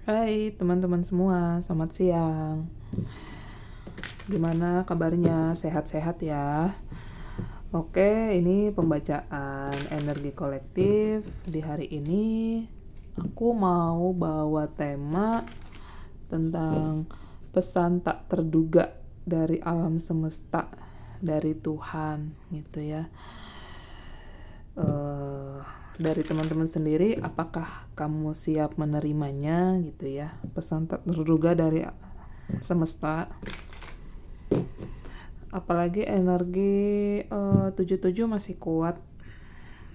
Hai teman-teman semua, selamat siang. Gimana kabarnya? Sehat-sehat ya? Oke, ini pembacaan energi kolektif. Di hari ini aku mau bawa tema tentang pesan tak terduga dari alam semesta, dari Tuhan gitu ya. Dari teman-teman sendiri, apakah kamu siap menerimanya gitu ya? Pesan tak terduga dari semesta. Apalagi energi 77 masih kuat.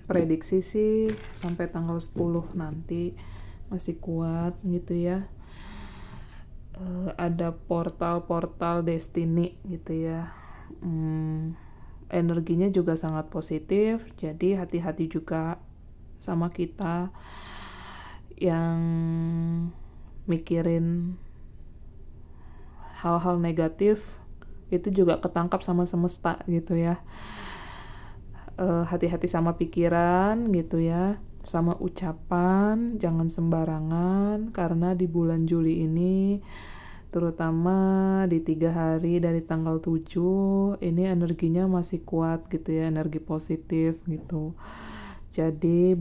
Prediksi sih sampai tanggal 10 nanti masih kuat gitu ya. Ada portal-portal destiny gitu ya. Energinya juga sangat positif, jadi hati-hati juga sama kita yang mikirin hal-hal negatif, itu juga ketangkap sama semesta gitu ya. Hati-hati sama pikiran gitu ya, sama ucapan, jangan sembarangan, karena di bulan Juli ini terutama di 3 hari dari tanggal 7 ini energinya masih kuat gitu ya, energi positif gitu. Jadi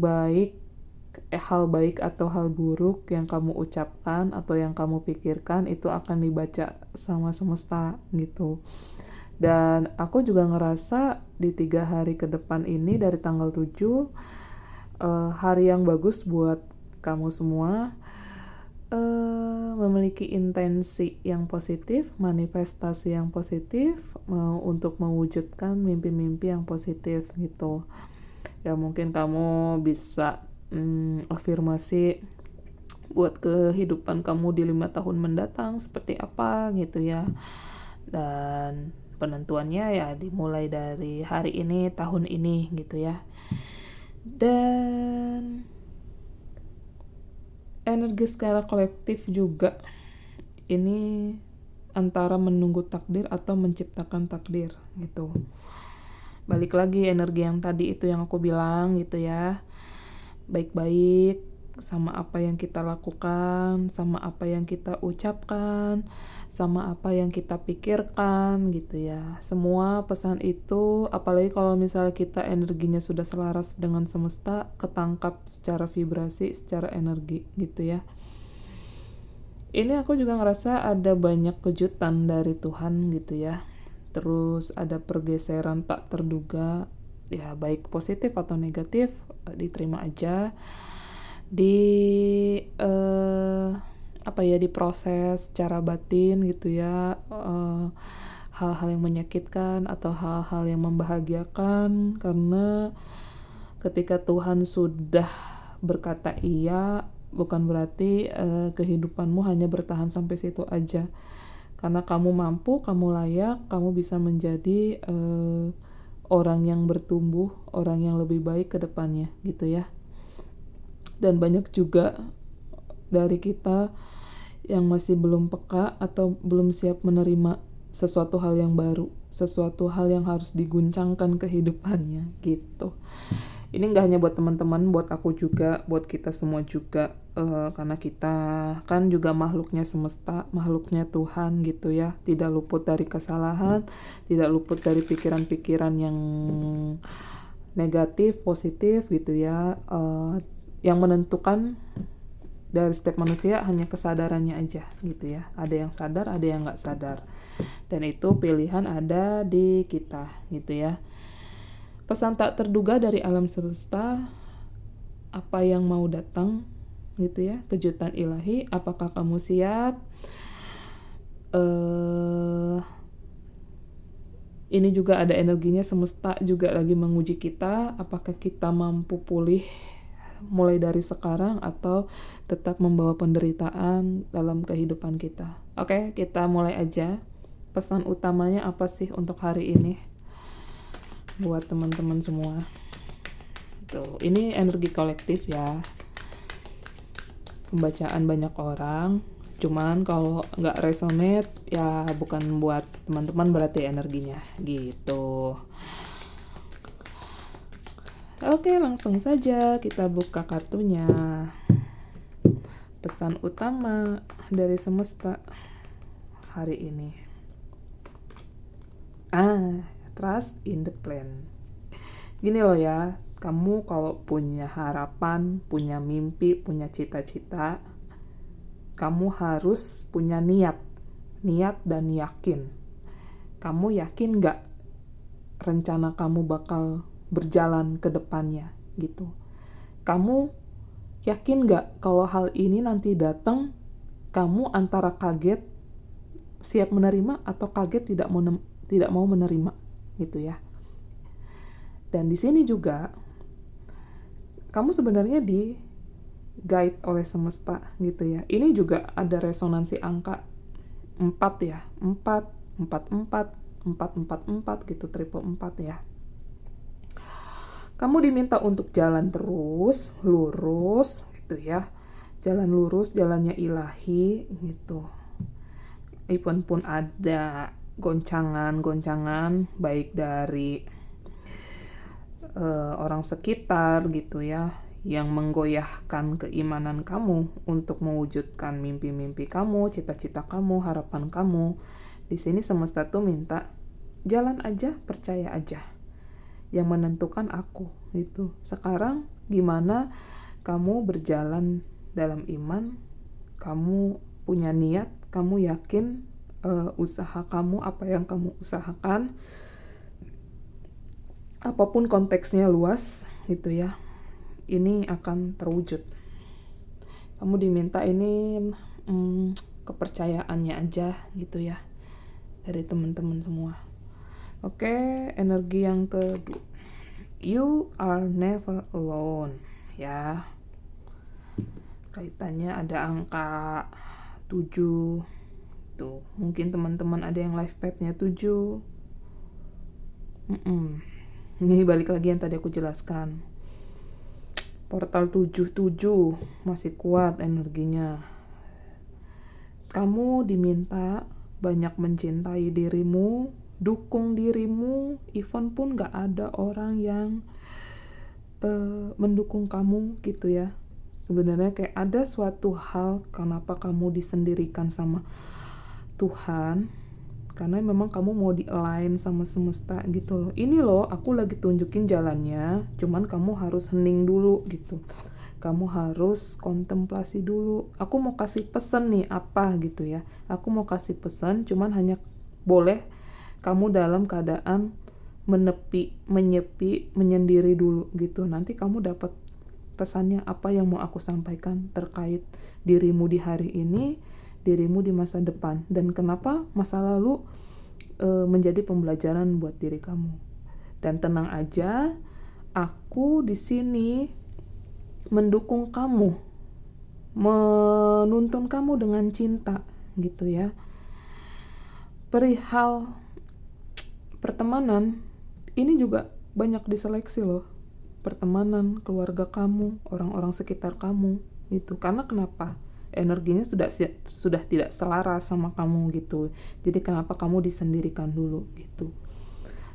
hal baik atau hal buruk yang kamu ucapkan atau yang kamu pikirkan itu akan dibaca sama semesta gitu. Dan aku juga ngerasa di 3 hari ke depan ini dari tanggal 7 hari yang bagus buat kamu semua, memiliki intensi yang positif, manifestasi yang positif, untuk mewujudkan mimpi-mimpi yang positif gitu. Ya mungkin kamu bisa afirmasi buat kehidupan kamu di 5 tahun mendatang seperti apa gitu ya. Dan penentuannya ya dimulai dari hari ini, tahun ini gitu ya. Dan energi secara kolektif juga ini antara menunggu takdir atau menciptakan takdir gitu. Balik lagi energi yang tadi itu yang aku bilang gitu ya. Baik-baik sama apa yang kita lakukan, sama apa yang kita ucapkan, sama apa yang kita pikirkan gitu ya. Semua pesan itu, apalagi kalau misalnya kita energinya sudah selaras dengan semesta, ketangkap secara vibrasi, secara energi gitu ya. Ini aku juga ngerasa ada banyak kejutan dari Tuhan gitu ya. Terus ada pergeseran tak terduga, ya baik positif atau negatif, diterima aja. Diproses secara batin gitu ya, hal-hal yang menyakitkan atau hal-hal yang membahagiakan, karena ketika Tuhan sudah berkata iya, bukan berarti kehidupanmu hanya bertahan sampai situ aja, karena kamu mampu, kamu layak, kamu bisa menjadi orang yang bertumbuh, orang yang lebih baik ke depannya gitu ya. Dan banyak juga dari kita yang masih belum peka atau belum siap menerima sesuatu hal yang baru, sesuatu hal yang harus diguncangkan kehidupannya gitu. Ini nggak hanya buat teman-teman, buat aku juga, buat kita semua juga, karena kita kan juga makhluknya semesta, makhluknya Tuhan gitu ya, tidak luput dari kesalahan, tidak luput dari pikiran-pikiran yang negatif, positif gitu ya. Yang menentukan dari setiap manusia hanya kesadarannya aja gitu ya. Ada yang sadar, ada yang nggak sadar, dan itu pilihan ada di kita gitu ya. Pesan tak terduga dari alam semesta, apa yang mau datang gitu ya, kejutan ilahi. Apakah kamu siap? Ini juga ada energinya, semesta juga lagi menguji kita, apakah kita mampu pulih mulai dari sekarang atau tetap membawa penderitaan dalam kehidupan kita. Oke, kita mulai aja. Pesan utamanya apa sih untuk hari ini buat teman-teman semua? Tuh, ini energi kolektif ya. Pembacaan banyak orang. Cuman kalau nggak resonate ya bukan buat teman-teman berarti energinya gitu. Oke, langsung saja kita buka kartunya. pesan utama dari semesta hari ini. Trust in the plan. Gini loh ya, kamu kalau punya harapan, punya mimpi, punya cita-cita, kamu harus punya niat dan yakin. Kamu yakin nggak rencana kamu bakal berjalan ke depannya gitu? Kamu yakin nggak kalau hal ini nanti datang, kamu antara kaget, siap menerima, atau kaget tidak mau menerima gitu ya. Dan di sini juga kamu sebenarnya di guide oleh semesta gitu ya. Ini juga ada resonansi angka 4 ya. 4, 4, 4, 4, 4, 4 gitu, triple 4 ya. Kamu diminta untuk jalan terus, lurus gitu ya. Jalan lurus, jalannya ilahi gitu. Even pun ada goncangan-goncangan baik dari orang sekitar gitu ya, yang menggoyahkan keimanan kamu untuk mewujudkan mimpi-mimpi kamu, cita-cita kamu, harapan kamu. Di sini semesta tuh minta jalan aja, percaya aja. Yang menentukan aku gitu. Sekarang gimana kamu berjalan dalam iman, kamu punya niat, kamu yakin usaha kamu, apa yang kamu usahakan, apapun konteksnya luas gitu ya, ini akan terwujud. Kamu diminta ini kepercayaannya aja gitu ya dari teman-teman semua. Oke, energi yang kedua, you are never alone ya. Kaitannya ada angka 7 tuh. Mungkin teman-teman ada yang life path-nya 7. Ini balik lagi yang tadi aku jelaskan. Portal 77 masih kuat energinya. Kamu diminta banyak mencintai dirimu, dukung dirimu, even pun gak ada orang yang mendukung kamu gitu ya. Sebenarnya kayak ada suatu hal kenapa kamu disendirikan sama Tuhan, karena memang kamu mau di-align sama semesta gitu loh. Ini loh, aku lagi tunjukin jalannya, cuman kamu harus hening dulu gitu. Kamu harus kontemplasi dulu. Aku mau kasih pesan nih apa gitu ya. Aku mau kasih pesan, cuman hanya boleh kamu dalam keadaan menyepi, menyendiri dulu gitu. Nanti kamu dapat pesannya apa yang mau aku sampaikan terkait dirimu di hari ini, dirimu di masa depan, dan kenapa masa lalu menjadi pembelajaran buat diri kamu. Dan tenang aja, aku di sini mendukung kamu, menuntun kamu dengan cinta gitu ya. Perihal pertemanan, ini juga banyak diseleksi loh. Pertemanan, keluarga kamu, orang-orang sekitar kamu gitu. Karena kenapa? Energinya sudah tidak selaras sama kamu gitu. Jadi kenapa kamu disendirikan dulu gitu.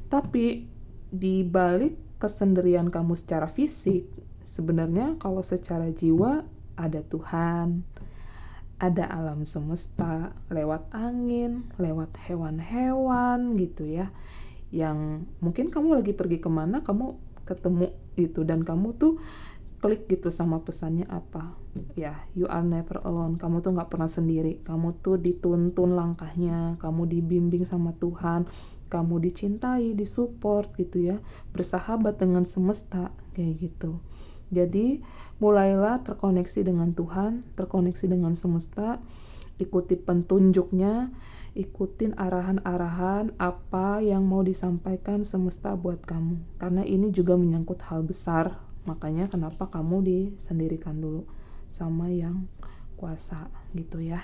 Tapi di balik kesendirian kamu secara fisik, sebenarnya kalau secara jiwa ada Tuhan, ada alam semesta, lewat angin, lewat hewan-hewan gitu ya. Yang mungkin kamu lagi pergi kemana, kamu ketemu gitu, dan kamu tuh klik gitu sama pesannya apa ya, you are never alone. Kamu tuh gak pernah sendiri, kamu tuh dituntun langkahnya, kamu dibimbing sama Tuhan, kamu dicintai, disupport gitu ya, bersahabat dengan semesta kayak gitu. Jadi mulailah terkoneksi dengan Tuhan, terkoneksi dengan semesta, ikuti petunjuknya, ikutin arahan-arahan apa yang mau disampaikan semesta buat kamu, karena ini juga menyangkut hal besar. Makanya kenapa kamu disendirikan dulu sama yang kuasa gitu ya.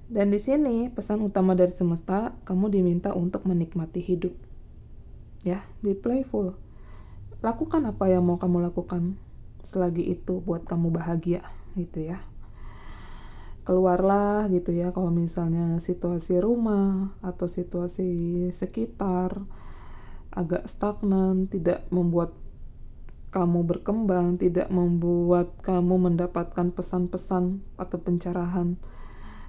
Dan di sini pesan utama dari semesta, kamu diminta untuk menikmati hidup. Ya, be playful. Lakukan apa yang mau kamu lakukan selagi itu buat kamu bahagia gitu ya. Keluarlah gitu ya, kalau misalnya situasi rumah atau situasi sekitar agak stagnan, tidak membuat kamu berkembang, tidak membuat kamu mendapatkan pesan-pesan atau pencerahan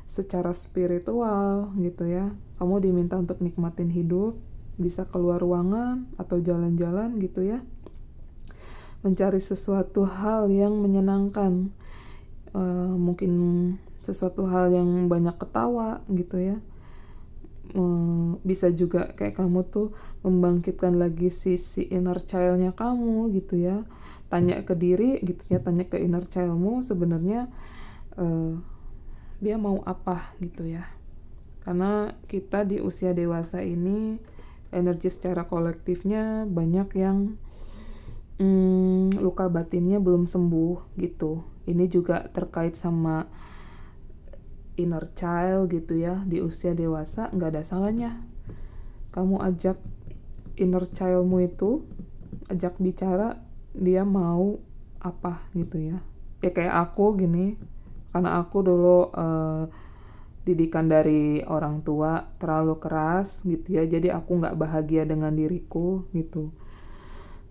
secara spiritual gitu ya. Kamu diminta untuk nikmatin hidup, bisa keluar ruangan atau jalan-jalan gitu ya. Mencari sesuatu hal yang menyenangkan, mungkin sesuatu hal yang banyak ketawa gitu ya. Bisa juga kayak kamu tuh membangkitkan lagi sisi inner child-nya kamu gitu ya. Tanya ke diri gitu ya, tanya ke inner child-mu sebenarnya dia mau apa gitu ya. Karena kita di usia dewasa ini energi secara kolektifnya banyak yang luka batinnya belum sembuh gitu. Ini juga terkait sama inner child gitu ya. Di usia dewasa nggak ada salahnya kamu ajak inner childmu itu, ajak bicara dia mau apa gitu ya. Ya kayak aku gini, karena aku dulu didikan dari orang tua terlalu keras gitu ya, jadi aku nggak bahagia dengan diriku gitu.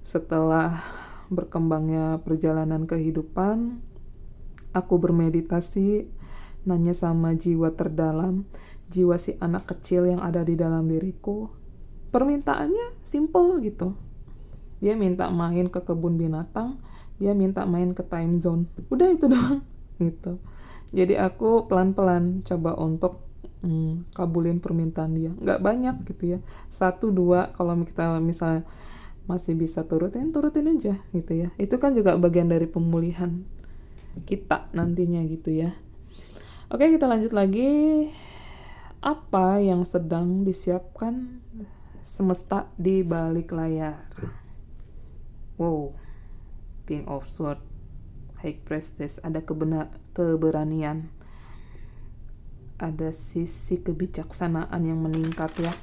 Setelah berkembangnya perjalanan kehidupan, aku bermeditasi, nanya sama jiwa terdalam, jiwa si anak kecil yang ada di dalam diriku. Permintaannya simple gitu. Dia minta main ke kebun binatang, dia minta main ke time zone. Udah itu doang gitu. Jadi aku pelan-pelan coba untuk kabulin permintaan dia. Nggak banyak gitu ya. 1-2 kalau kita misalnya masih bisa turutin aja gitu ya. Itu kan juga bagian dari pemulihan kita nantinya gitu ya. Oke, kita lanjut lagi. Apa yang sedang disiapkan semesta di balik layar? Wow, King of Swords, High Priestess, ada keberanian, ada sisi kebijaksanaan yang meningkat ya.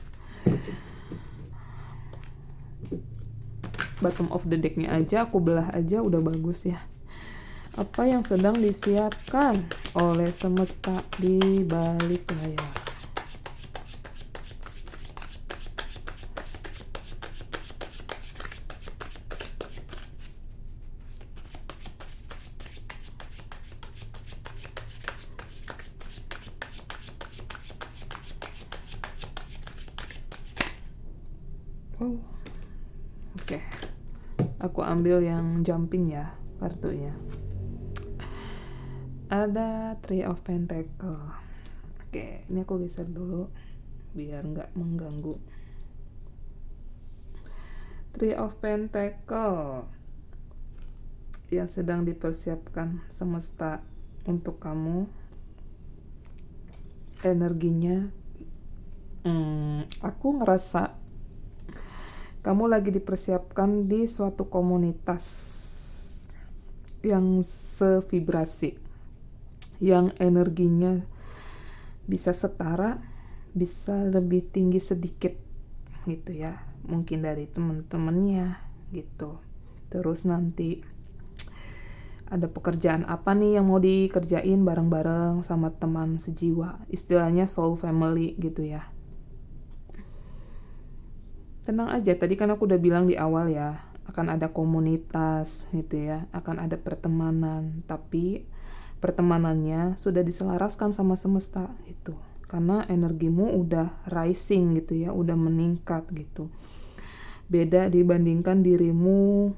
Bottom of the deck-nya aja aku belah aja udah bagus ya. Apa yang sedang disiapkan oleh semesta di balik layar? Oh, oke. Aku ambil yang jumping ya kartunya. Ada Three of Pentacle. Oke, ini aku geser dulu biar nggak mengganggu. Three of Pentacle yang sedang dipersiapkan semesta untuk kamu. Energinya, aku ngerasa kamu lagi dipersiapkan di suatu komunitas yang sevibrasi, yang energinya bisa setara, bisa lebih tinggi sedikit gitu ya, mungkin dari teman-temannya gitu. Terus nanti ada pekerjaan apa nih yang mau dikerjain bareng-bareng sama teman sejiwa, istilahnya soul family gitu ya. Tenang aja, tadi kan aku udah bilang di awal ya, akan ada komunitas gitu ya, akan ada pertemanan, tapi pertemanannya sudah diselaraskan sama semesta gitu. Karena energimu udah rising gitu ya, udah meningkat gitu. Beda dibandingkan dirimu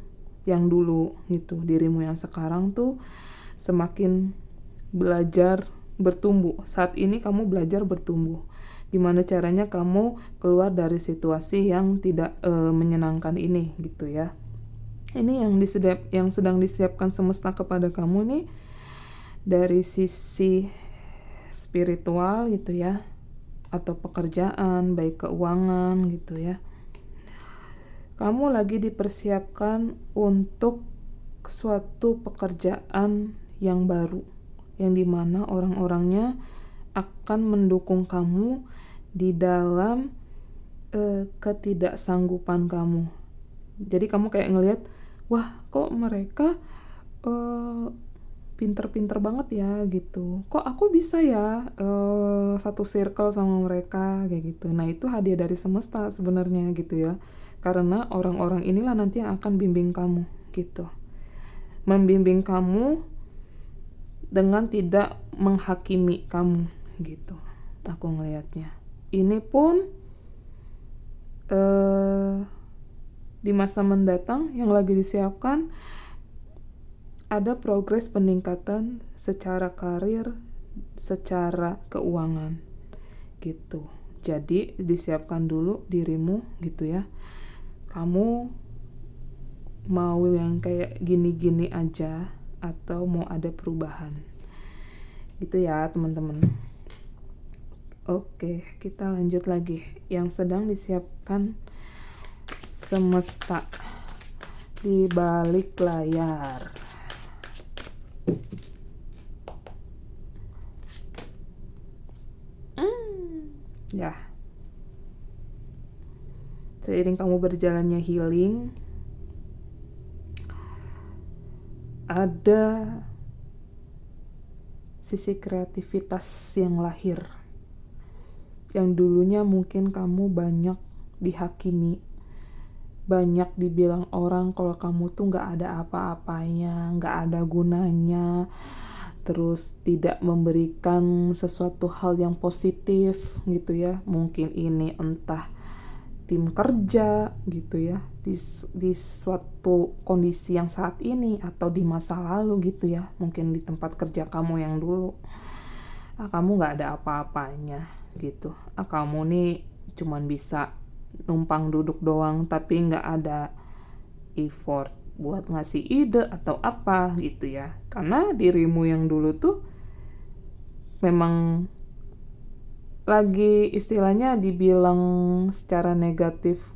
yang dulu gitu. Dirimu yang sekarang tuh semakin belajar bertumbuh. Saat ini kamu belajar bertumbuh. Gimana caranya kamu keluar dari situasi yang tidak menyenangkan ini gitu ya. Ini yang sedang disiapkan semesta kepada kamu nih dari sisi spiritual gitu ya, atau pekerjaan, baik keuangan gitu ya. Kamu lagi dipersiapkan untuk suatu pekerjaan yang baru, yang dimana orang-orangnya akan mendukung kamu di dalam ketidaksanggupan kamu. Jadi kamu kayak ngelihat, wah kok mereka pinter-pinter banget ya gitu. Kok aku bisa ya satu circle sama mereka kayak gitu. Nah itu hadiah dari semesta sebenarnya gitu ya. Karena orang-orang inilah nanti yang akan bimbing kamu gitu. Membimbing kamu dengan tidak menghakimi kamu gitu. Aku ngelihatnya. Ini pun di masa mendatang yang lagi disiapkan ada progres peningkatan secara karir, secara keuangan gitu. Jadi disiapkan dulu dirimu gitu ya. Kamu mau yang kayak gini-gini aja atau mau ada perubahan gitu ya teman-teman. Oke, kita lanjut lagi. Yang sedang disiapkan semesta di balik layar. Ya, seiring kamu berjalannya healing, ada sisi kreativitas yang lahir, yang dulunya mungkin kamu banyak dihakimi, banyak dibilang orang kalau kamu tuh gak ada apa-apanya, gak ada gunanya, terus tidak memberikan sesuatu hal yang positif gitu ya. Mungkin ini entah tim kerja gitu ya, di suatu kondisi yang saat ini atau di masa lalu gitu ya, mungkin di tempat kerja kamu yang dulu, kamu gak ada apa-apanya gitu, kamu nih cuman bisa numpang duduk doang tapi gak ada effort buat ngasih ide atau apa gitu ya, karena dirimu yang dulu tuh memang lagi istilahnya dibilang secara negatif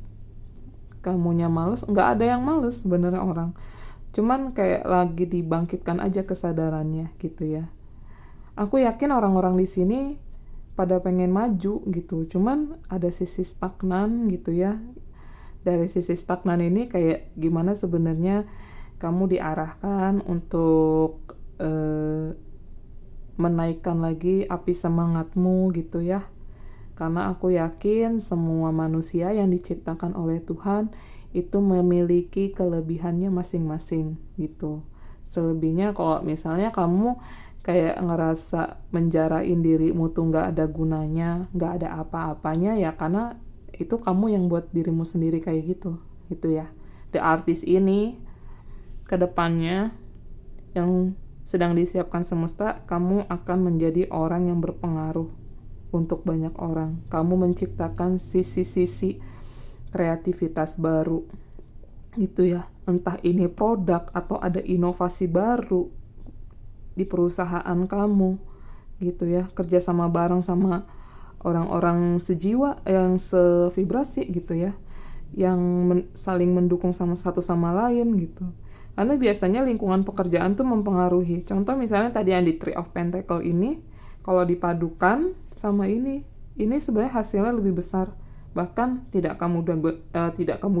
kamunya males, nggak ada yang males sebenarnya orang, cuman kayak lagi dibangkitkan aja kesadarannya gitu ya. Aku yakin orang-orang di sini pada pengen maju gitu, cuman ada sisi stagnan gitu ya. Dari sisi stagnan ini kayak gimana sebenarnya kamu diarahkan untuk menaikkan lagi api semangatmu gitu ya. Karena aku yakin semua manusia yang diciptakan oleh Tuhan itu memiliki kelebihannya masing-masing gitu. Selebihnya kalau misalnya kamu kayak ngerasa menjarain dirimu tuh gak ada gunanya, gak ada apa-apanya, ya karena itu kamu yang buat dirimu sendiri kayak gitu ya. The Artist ini kedepannya yang sedang disiapkan semesta, kamu akan menjadi orang yang berpengaruh untuk banyak orang. Kamu menciptakan sisi-sisi kreativitas baru gitu ya, entah ini produk atau ada inovasi baru di perusahaan kamu gitu ya, kerja sama bareng sama orang-orang sejiwa yang sevibrasi gitu ya, yang saling mendukung sama satu sama lain gitu. Karena biasanya lingkungan pekerjaan tuh mempengaruhi. Contoh misalnya tadi yang di Three of Pentacles ini, kalau dipadukan sama ini sebenarnya hasilnya lebih besar. Bahkan tidak kamu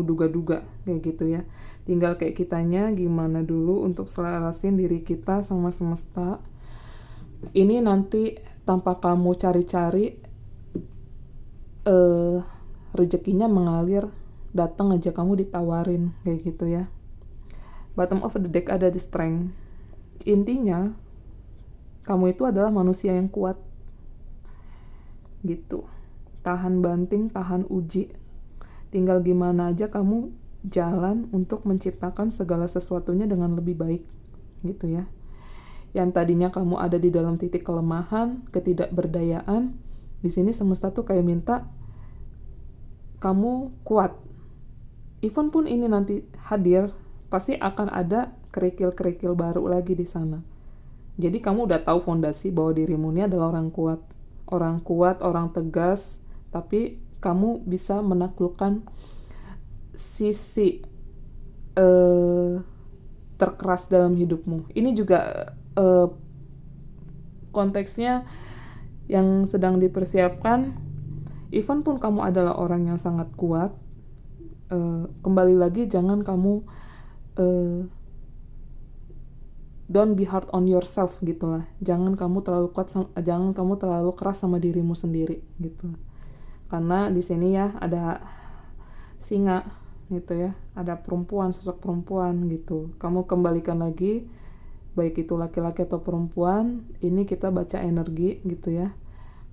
duga-duga kayak gitu ya. Tinggal kayak kitanya gimana dulu untuk selarasin diri kita sama semesta. Ini nanti tanpa kamu cari-cari, rezekinya mengalir, datang aja kamu ditawarin kayak gitu ya. Bottom of the deck ada the strength. Intinya kamu itu adalah manusia yang kuat gitu, tahan banting, tahan uji, tinggal gimana aja kamu jalan untuk menciptakan segala sesuatunya dengan lebih baik gitu ya. Yang tadinya kamu ada di dalam titik kelemahan, ketidakberdayaan, di sini semesta tuh kayak minta kamu kuat. Even pun ini nanti hadir, pasti akan ada kerikil-kerikil baru lagi di sana. Jadi kamu udah tahu fondasi bahwa dirimu ini adalah orang kuat, orang tegas, tapi kamu bisa menaklukkan sisi terkeras dalam hidupmu. Ini juga konteksnya yang sedang dipersiapkan. Even pun kamu adalah orang yang sangat kuat, kembali lagi jangan kamu don't be hard on yourself gitulah. Jangan kamu terlalu kuat, jangan kamu terlalu keras sama dirimu sendiri gitu. Karena di sini ya ada singa. gitu ya, ada perempuan, sosok perempuan gitu, kamu kembalikan lagi, baik itu laki-laki atau perempuan, ini kita baca energi gitu ya.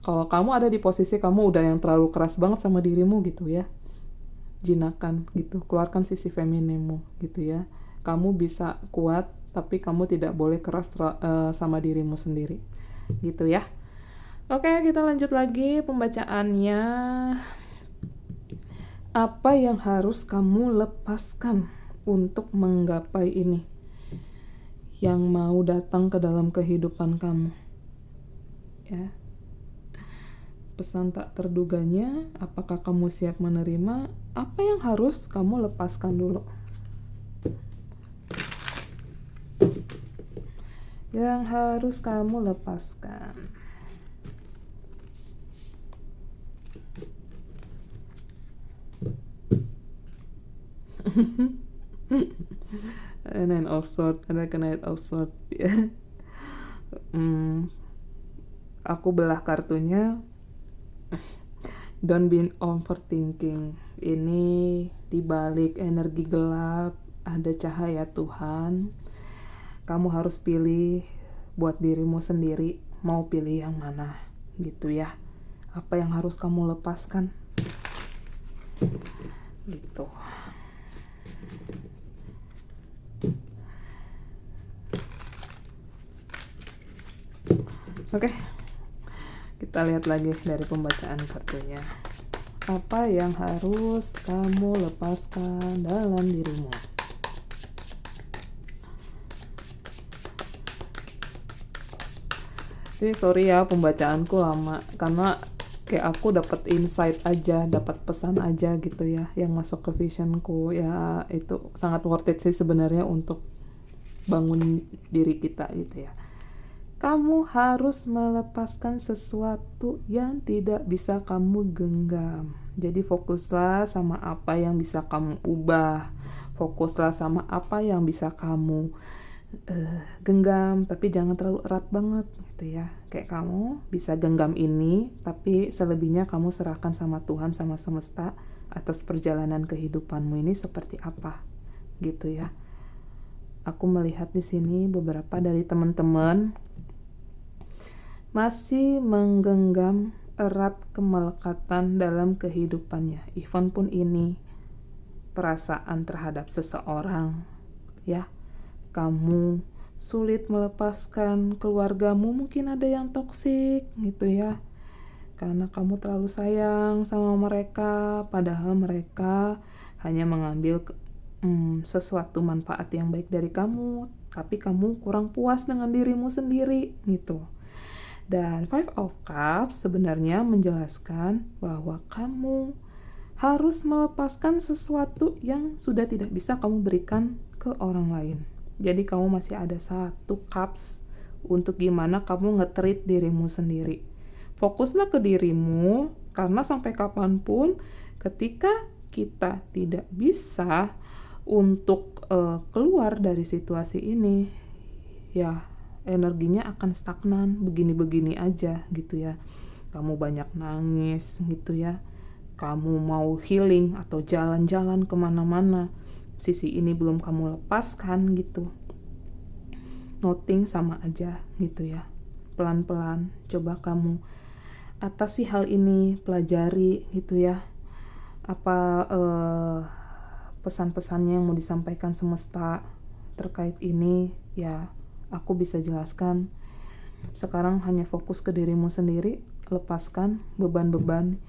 Kalau kamu ada di posisi kamu udah yang terlalu keras banget sama dirimu gitu ya, jinakan gitu, keluarkan sisi femininmu gitu ya. Kamu bisa kuat, tapi kamu tidak boleh keras sama dirimu sendiri gitu ya. Oke, kita lanjut lagi pembacaannya. Apa yang harus kamu lepaskan untuk menggapai ini yang mau datang ke dalam kehidupan kamu ya? Pesan tak terduganya, apakah kamu siap menerima? Apa yang harus kamu lepaskan dulu? Yang harus kamu lepaskan. Nine of Swords, ada Knight of Swords ya. Aku belah kartunya. Don't be overthinking. Ini dibalik energi gelap ada cahaya Tuhan. Kamu harus pilih buat dirimu sendiri, mau pilih yang mana gitu ya. Apa yang harus kamu lepaskan gitu. Oke, kita lihat lagi dari pembacaan kartunya. Apa yang harus kamu lepaskan dalam dirimu? Ini sorry ya pembacaanku lama, karena kayak aku dapat insight aja, dapat pesan aja gitu ya, yang masuk ke visionku ya. Itu sangat worth it sih sebenarnya untuk bangun diri kita gitu ya. Kamu harus melepaskan sesuatu yang tidak bisa kamu genggam. Jadi fokuslah sama apa yang bisa kamu ubah. Fokuslah sama apa yang bisa kamu genggam, tapi jangan terlalu erat banget gitu ya. Kayak kamu bisa genggam ini, tapi selebihnya kamu serahkan sama Tuhan, sama semesta atas perjalanan kehidupanmu ini seperti apa gitu ya. Aku melihat di sini beberapa dari teman-teman masih menggenggam erat kemelekatan dalam kehidupannya. Even pun ini perasaan terhadap seseorang ya. Kamu sulit melepaskan, keluargamu mungkin ada yang toksik gitu ya. Karena kamu terlalu sayang sama mereka, padahal mereka hanya mengambil sesuatu manfaat yang baik dari kamu, tapi kamu kurang puas dengan dirimu sendiri gitu. Dan Five of Cups sebenarnya menjelaskan bahwa kamu harus melepaskan sesuatu yang sudah tidak bisa kamu berikan ke orang lain. Jadi kamu masih ada satu cups untuk gimana kamu nge-treat dirimu sendiri. Fokuslah ke dirimu, karena sampai kapanpun ketika kita tidak bisa untuk keluar dari situasi ini, ya energinya akan stagnan, begini-begini aja gitu ya. Kamu banyak nangis gitu ya, kamu mau healing atau jalan-jalan kemana-mana, sisi ini belum kamu lepaskan gitu, nothing sama aja gitu ya. Pelan-pelan coba kamu atasi hal ini, pelajari gitu ya, apa pesan-pesannya yang mau disampaikan semesta terkait ini ya. Aku bisa jelaskan. Sekarang hanya fokus ke dirimu sendiri, lepaskan beban-beban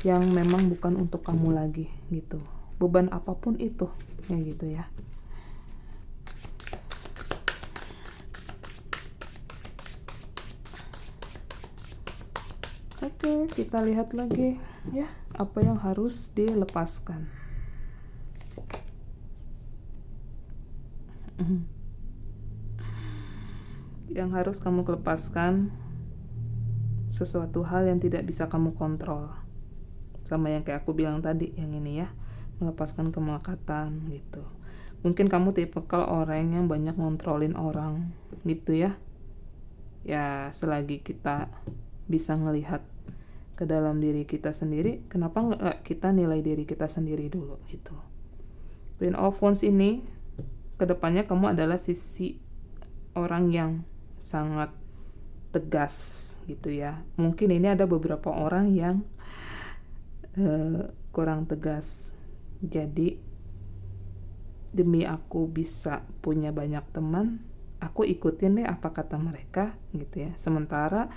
yang memang bukan untuk kamu lagi gitu. Beban apapun itu, ya gitu ya. Oke, kita lihat lagi ya, apa yang harus dilepaskan. Yang harus kamu lepaskan sesuatu hal yang tidak bisa kamu kontrol, sama yang kayak aku bilang tadi yang ini ya, melepaskan kemelekatan gitu. Mungkin kamu tipikal orang yang banyak ngontrolin orang gitu ya. Ya selagi kita bisa ngelihat ke dalam diri kita sendiri, kenapa nggak kita nilai diri kita sendiri dulu gitu. Queen of Wands ini kedepannya kamu adalah sisi orang yang sangat tegas gitu ya. Mungkin ini ada beberapa orang yang kurang tegas. Jadi demi aku bisa punya banyak teman, aku ikutin deh apa kata mereka gitu ya. Sementara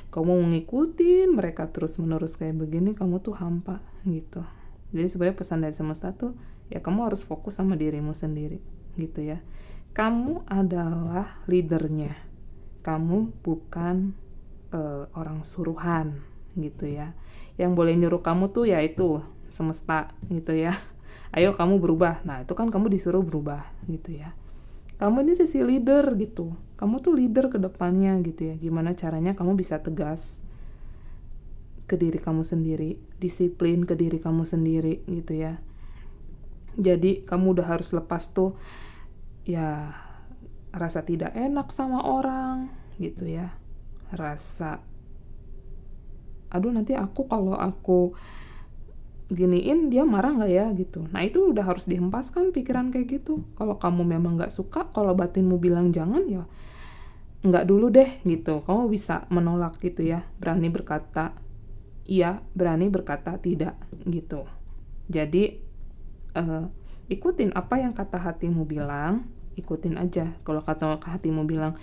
kamu ngikutin mereka terus-menerus kayak begini, kamu tuh hampa gitu. Jadi sebenarnya pesan dari semesta tuh ya kamu harus fokus sama dirimu sendiri gitu ya. Kamu adalah leadernya, kamu bukan orang suruhan gitu ya. Yang boleh nyuruh kamu tuh ya itu semesta gitu ya. Ayo kamu berubah. Nah itu kan kamu disuruh berubah gitu ya. Kamu ini sisi leader gitu. Kamu tuh leader ke depannya gitu ya. Gimana caranya kamu bisa tegas ke diri kamu sendiri, disiplin ke diri kamu sendiri gitu ya. Jadi kamu udah harus lepas tuh ya rasa tidak enak sama orang gitu ya. Rasa aduh nanti kalau aku giniin dia marah nggak ya gitu. Nah itu udah harus dihempaskan pikiran kayak gitu. Kalau kamu memang nggak suka, kalau batinmu bilang jangan ya nggak dulu deh gitu. Kamu bisa menolak gitu ya, berani berkata iya, berani berkata tidak gitu. Jadi ikutin apa yang kata hatimu bilang, ikutin aja. Kalau kata hatimu bilang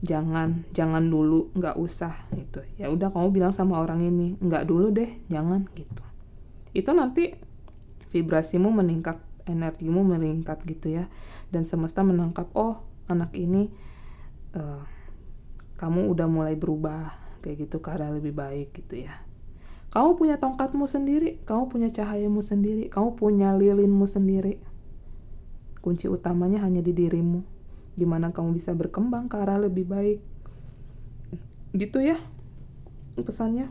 jangan dulu, nggak usah gitu, ya udah kamu bilang sama orang ini nggak dulu deh, jangan gitu. Itu nanti vibrasimu meningkat, energimu meningkat gitu ya, dan semesta menangkap oh anak ini kamu udah mulai berubah kayak gitu ke arah lebih baik gitu ya. Kamu punya tongkatmu sendiri, kamu punya cahayamu sendiri, kamu punya lilinmu sendiri. Kunci utamanya hanya di dirimu. Gimana kamu bisa berkembang ke arah lebih baik gitu ya pesannya.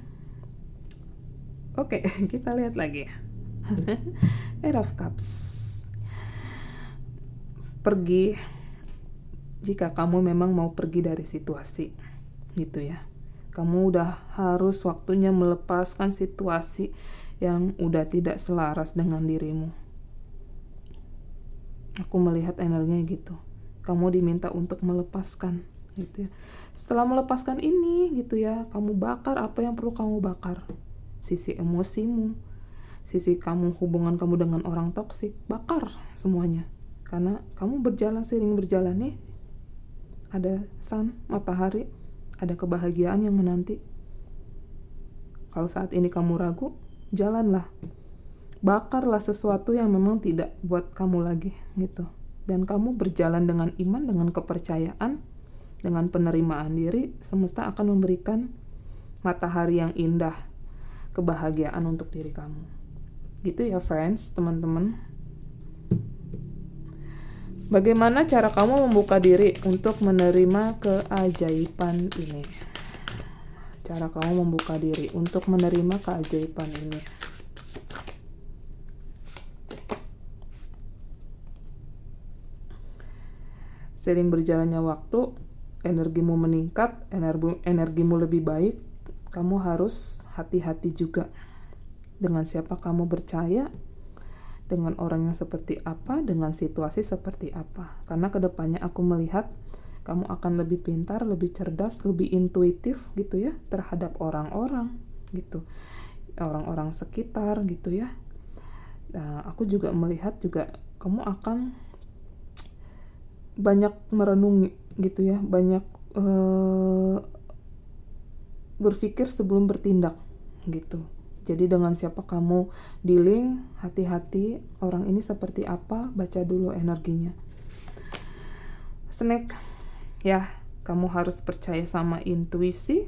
Oke, kita lihat lagi. Eight of Cups. Pergi jika kamu memang mau pergi dari situasi gitu ya. Kamu udah harus waktunya melepaskan situasi yang udah tidak selaras dengan dirimu. Aku melihat energinya gitu. Kamu diminta untuk melepaskan gitu ya. Setelah melepaskan ini gitu ya, kamu bakar apa yang perlu kamu bakar. Sisi emosimu, sisi kamu, hubungan kamu dengan orang toksik, bakar semuanya. Karena kamu sering berjalan nih, ada sun, matahari, ada kebahagiaan yang menanti. Kalau saat ini kamu ragu, jalanlah. Bakarlah sesuatu yang memang tidak buat kamu lagi gitu. Dan kamu berjalan dengan iman, dengan kepercayaan, dengan penerimaan diri, semesta akan memberikan matahari yang indah, kebahagiaan untuk diri kamu. Gitu ya friends, teman-teman. Bagaimana cara kamu membuka diri untuk menerima keajaiban ini? Cara kamu membuka diri untuk menerima keajaiban ini. Sering berjalannya waktu, energimu meningkat, energimu lebih baik, kamu harus hati-hati juga dengan siapa kamu percaya, dengan orang yang seperti apa, dengan situasi seperti apa. Karena kedepannya aku melihat kamu akan lebih pintar, lebih cerdas, lebih intuitif gitu ya terhadap orang-orang gitu, orang-orang sekitar gitu ya. Nah, aku juga melihat juga kamu akan banyak merenungi gitu ya, banyak berpikir sebelum bertindak gitu. Jadi dengan siapa kamu dealing, hati-hati orang ini seperti apa, baca dulu energinya. Snake, ya kamu harus percaya sama intuisi.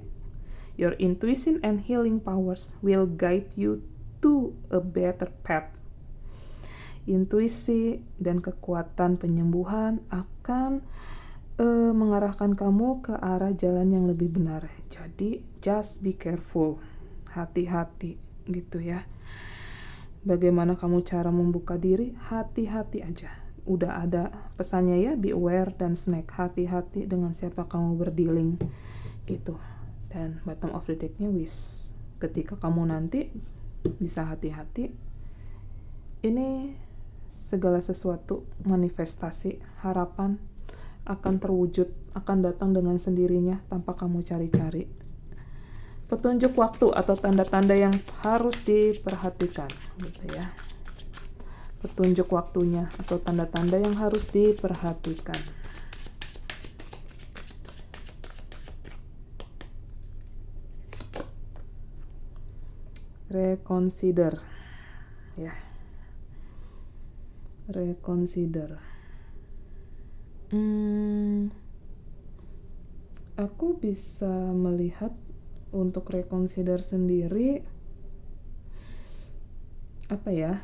Your intuition and healing powers will guide you to a better path. Intuisi dan kekuatan penyembuhan akan mengarahkan kamu ke arah jalan yang lebih benar. Jadi just be careful, hati-hati gitu ya. Bagaimana kamu cara membuka diri? Hati-hati aja. Udah ada pesannya ya, be aware dan snake, hati-hati dengan siapa kamu berdealing gitu. Dan bottom of the deck-nya wish. Ketika kamu nanti bisa hati-hati, ini segala sesuatu, manifestasi, harapan akan terwujud, akan datang dengan sendirinya tanpa kamu cari-cari. Petunjuk waktu atau tanda-tanda yang harus diperhatikan gitu ya. Petunjuk waktunya atau tanda-tanda yang harus diperhatikan. Reconsider ya. Reconsider. Aku bisa melihat untuk reconsider sendiri apa ya?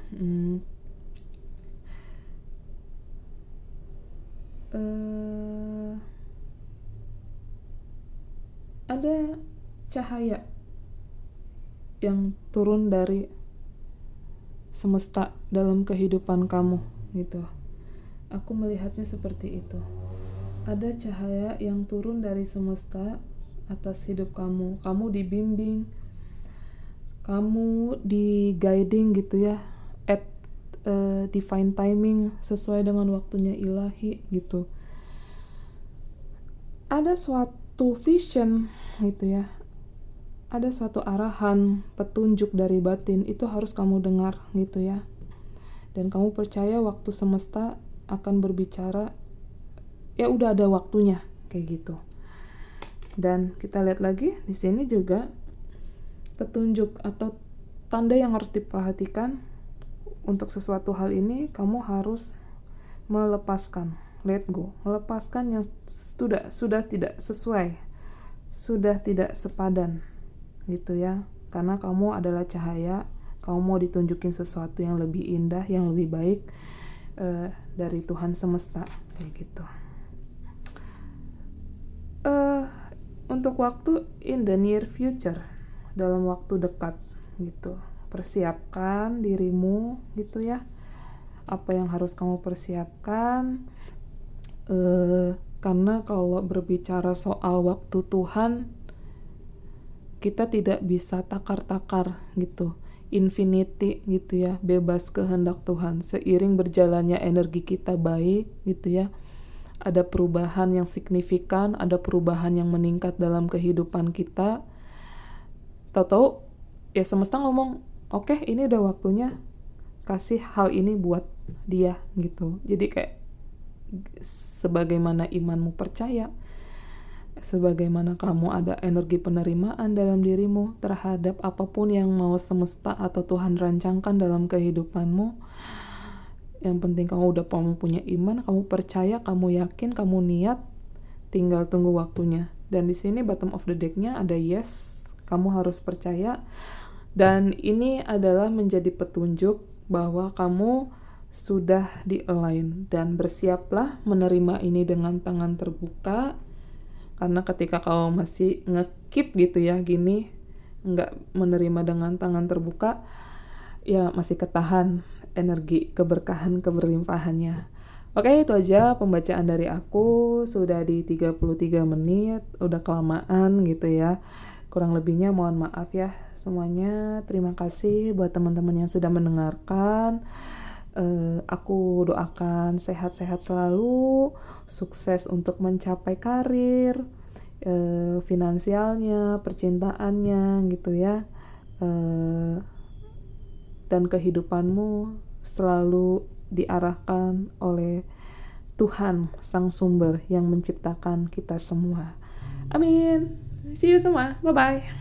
Ada cahaya yang turun dari semesta dalam kehidupan kamu gitu. Aku melihatnya seperti itu. Ada cahaya yang turun dari semesta atas hidup kamu. Kamu dibimbing, kamu di guiding gitu ya, at divine timing, sesuai dengan waktunya ilahi gitu. Ada suatu vision gitu ya, ada suatu arahan, petunjuk dari batin, itu harus kamu dengar gitu ya. Dan kamu percaya waktu semesta akan berbicara, ya udah ada waktunya kayak gitu. Dan kita lihat lagi di sini juga petunjuk atau tanda yang harus diperhatikan untuk sesuatu hal ini. Kamu harus melepaskan, let go, melepaskan yang sudah tidak sesuai, sudah tidak sepadan gitu ya. Karena kamu adalah cahaya, kamu mau ditunjukin sesuatu yang lebih indah, yang lebih baik dari Tuhan semesta kayak gitu. Untuk waktu in the near future, dalam waktu dekat gitu, persiapkan dirimu gitu ya. Apa yang harus kamu persiapkan, karena kalau berbicara soal waktu Tuhan, kita tidak bisa takar-takar gitu, infinity gitu ya, bebas kehendak Tuhan. Seiring berjalannya energi kita baik gitu ya, ada perubahan yang signifikan, ada perubahan yang meningkat dalam kehidupan kita. Tahu-tahu ya semesta ngomong, oke, ini udah waktunya kasih hal ini buat dia gitu. Jadi kayak sebagaimana imanmu percaya, sebagaimana kamu ada energi penerimaan dalam dirimu terhadap apapun yang mau semesta atau Tuhan rancangkan dalam kehidupanmu. Yang penting kamu udah punya iman, kamu percaya, kamu yakin, kamu niat, tinggal tunggu waktunya. Dan di sini bottom of the deck-nya ada yes, kamu harus percaya. Dan ini adalah menjadi petunjuk bahwa kamu sudah di-align, dan bersiaplah menerima ini dengan tangan terbuka. Karena ketika kamu masih ngekip gitu ya gini, nggak menerima dengan tangan terbuka, ya masih ketahan energi keberkahan keberlimpahannya. Oke, itu aja pembacaan dari aku. Sudah di 33 menit, udah kelamaan gitu ya. Kurang lebihnya mohon maaf ya semuanya. Terima kasih buat teman-teman yang sudah mendengarkan. Aku doakan sehat-sehat selalu, sukses untuk mencapai karir, finansialnya, percintaannya gitu ya, dan kehidupanmu selalu diarahkan oleh Tuhan Sang Sumber yang menciptakan kita semua. Amin. See you semua. Bye-bye.